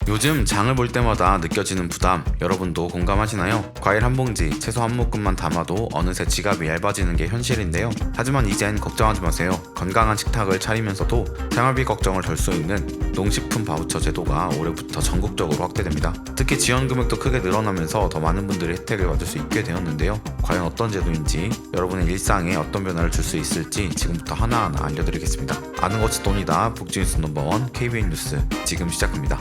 요즘 장을 볼 때마다 느껴지는 부담, 여러분도 공감하시나요? 과일 한 봉지, 채소 한 묶음만 담아도 어느새 지갑이 얇아지는 게 현실인데요. 하지만 이젠 걱정하지 마세요. 건강한 식탁을 차리면서도 생활비 걱정을 덜 수 있는 농식품 바우처 제도가 올해부터 전국적으로 확대됩니다. 특히 지원 금액도 크게 늘어나면서 더 많은 분들이 혜택을 받을 수 있게 되었는데요. 과연 어떤 제도인지, 여러분의 일상에 어떤 변화를 줄 수 있을지 지금부터 하나하나 알려드리겠습니다. 아는 것이 돈이다. 복지뉴스 넘버원 KBN 뉴스 지금 시작합니다.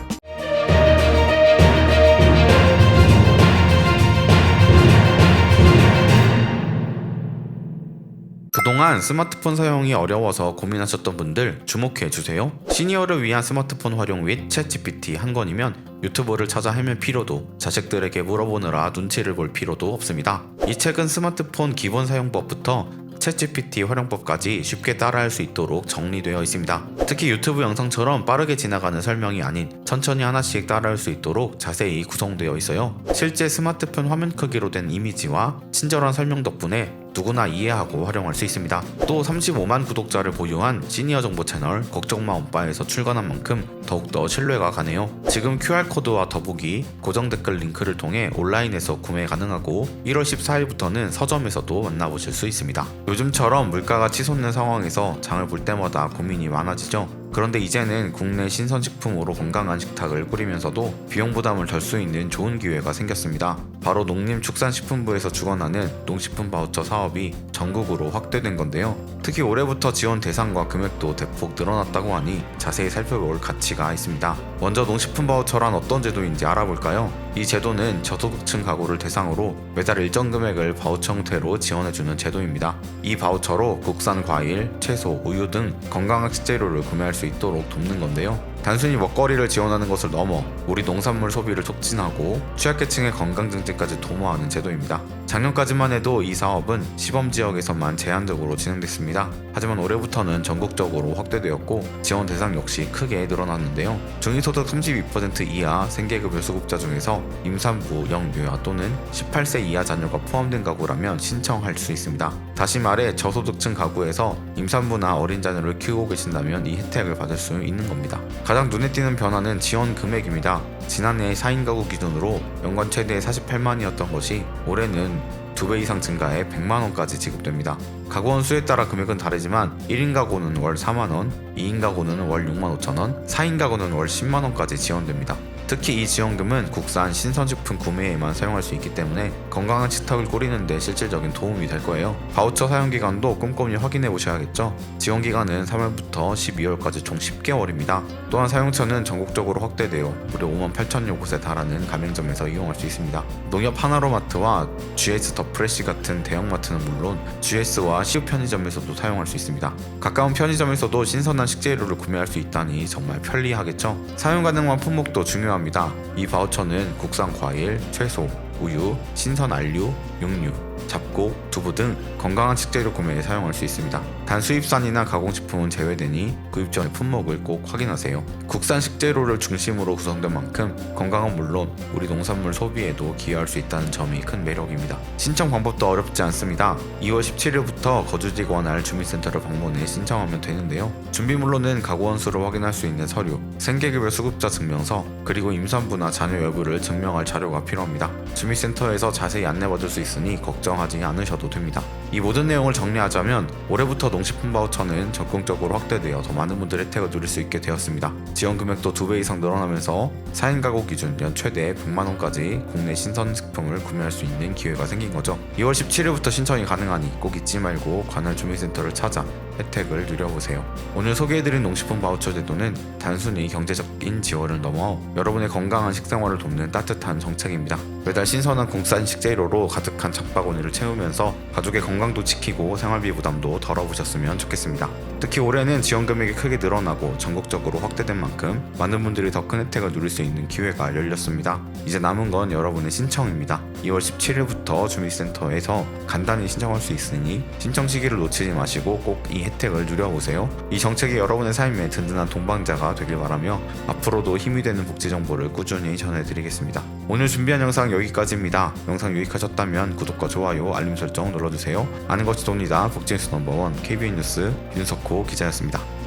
그동안 스마트폰 사용이 어려워서 고민하셨던 분들 주목해주세요. 시니어를 위한 스마트폰 활용 및 챗GPT 한 권이면 유튜브를 찾아 헤맬 필요도, 자식들에게 물어보느라 눈치를 볼 필요도 없습니다. 이 책은 스마트폰 기본 사용법부터 챗GPT 활용법까지 쉽게 따라할 수 있도록 정리되어 있습니다. 특히 유튜브 영상처럼 빠르게 지나가는 설명이 아닌 천천히 하나씩 따라할 수 있도록 자세히 구성되어 있어요. 실제 스마트폰 화면 크기로 된 이미지와 친절한 설명 덕분에 누구나 이해하고 활용할 수 있습니다. 또 35만 구독자를 보유한 시니어 정보 채널 걱정마 엄빠에서 출간한 만큼 더욱더 신뢰가 가네요. 지금 QR코드와 더보기, 고정 댓글 링크를 통해 온라인에서 구매 가능하고 1월 14일부터는 서점에서도 만나보실 수 있습니다. 요즘처럼 물가가 치솟는 상황에서 장을 볼 때마다 고민이 많아지죠. 그런데 이제는 국내 신선식품으로 건강한 식탁을 꾸리면서도 비용 부담을 덜 수 있는 좋은 기회가 생겼습니다. 바로 농림축산식품부에서 주관하는 농식품 바우처 사업이 전국으로 확대된 건데요. 특히 올해부터 지원 대상과 금액도 대폭 늘어났다고 하니 자세히 살펴볼 가치가 있습니다. 먼저 농식품 바우처란 어떤 제도인지 알아볼까요? 이 제도는 저소득층 가구를 대상으로 매달 일정 금액을 바우처 형태로 지원해주는 제도입니다. 이 바우처로 국산 과일, 채소, 우유 등 건강한 식재료를 구매할 수 있도록 돕는 건데요. 단순히 먹거리를 지원하는 것을 넘어 우리 농산물 소비를 촉진하고 취약계층의 건강 증진까지 도모하는 제도입니다. 작년까지만 해도 이 사업은 시범지역에서만 제한적으로 진행됐습니다. 하지만 올해부터는 전국적으로 확대되었고 지원 대상 역시 크게 늘어났는데요. 중위소득 32% 이하 생계급여 수급자 중에서 임산부, 영유아 또는 18세 이하 자녀가 포함된 가구라면 신청할 수 있습니다. 다시 말해 저소득층 가구에서 임산부나 어린 자녀를 키우고 계신다면 이 혜택을 받을 수 있는 겁니다. 가장 눈에 띄는 변화는 지원 금액입니다. 지난해 4인 가구 기준으로 연간 최대 48만이었던 것이 올해는 2배 이상 증가해 100만원까지 지급됩니다. 가구원 수에 따라 금액은 다르지만 1인 가구는 월 4만원, 2인 가구는 월 6만 5천원, 4인 가구는 월 10만원까지 지원됩니다. 특히 이 지원금은 국산 신선식품 구매에만 사용할 수 있기 때문에 건강한 식탁을 꾸리는 데 실질적인 도움이 될 거예요. 바우처 사용기간도 꼼꼼히 확인해 보셔야겠죠. 지원기간은 3월부터 12월까지 총 10개월입니다. 또한 사용처는 전국적으로 확대되어 무려 5만 8천여 곳에 달하는 가맹점에서 이용할 수 있습니다. 농협 하나로마트와 GS 더 프레시 같은 대형마트는 물론 GS와 CU 편의점에서도 사용할 수 있습니다. 가까운 편의점에서도 신선한 식재료를 구매할 수 있다니 정말 편리하겠죠. 사용 가능한 품목도 중요합니다. 이 바우처는 국산 과일, 채소, 우유, 신선 알류, 육류, 잡곡, 두부 등 건강한 식재료 구매에 사용할 수 있습니다. 단수입산이나 가공식품은 제외되니 구입 전에 품목을 꼭 확인하세요. 국산 식재료를 중심으로 구성된 만큼 건강은 물론 우리 농산물 소비에도 기여할 수 있다는 점이 큰 매력입니다. 신청 방법도 어렵지 않습니다. 2월 17일부터 거주지가 원할 주민센터를 방문해 신청하면 되는데요. 준비물로는 가구원 수를 확인할 수 있는 서류, 생계급여 수급자 증명서, 그리고 임산부나 자녀 여부를 증명할 자료가 필요합니다. 주민센터에서 자세히 안내받을 수 있으니 걱정하지 않으셔도 됩니다. 이 모든 내용을 정리하자면 올해부터 농식품 바우처는 전국적으로 확대되어 더 많은 분들의 혜택을 누릴 수 있게 되었습니다. 지원 금액도 2배 이상 늘어나면서 4인 가구 기준 연 최대 100만원까지 국내 신선식품을 구매할 수 있는 기회가 생긴 거죠. 2월 17일부터 신청이 가능하니 꼭 잊지 말고 관할 주민센터를 찾아 혜택을 누려보세요. 오늘 소개해드린 농식품 바우처 제도는 단순히 경제적인 지원을 넘어 여러분의 건강한 식생활을 돕는 따뜻한 정책입니다. 매달 신선한 국산 식재료로 가득한 장바구니를 채우면서 가족의 건강도 지키고 생활비 부담도 덜어보셨으면 좋겠습니다. 특히 올해는 지원 금액이 크게 늘어나고 전국적으로 확대된 만큼 많은 분들이 더 큰 혜택을 누릴 수 있는 기회가 열렸습니다. 이제 남은 건 여러분의 신청입니다. 2월 17일부터 주민센터에서 간단히 신청할 수 있으니 신청 시기를 놓치지 마시고 꼭 이 혜택을 누려보세요. 이 정책이 여러분의 삶에 든든한 동반자가 되길 바라며 앞으로도 힘이 되는 복지 정보를 꾸준히 전해드리겠습니다. 오늘 준비한 영상 여기까지입니다. 영상 유익하셨다면 구독과 좋아요, 알림 설정 눌러주세요. 아는 것이 돈이다. 복지뉴스 넘버원 KBN 뉴스 윤석호 기자였습니다.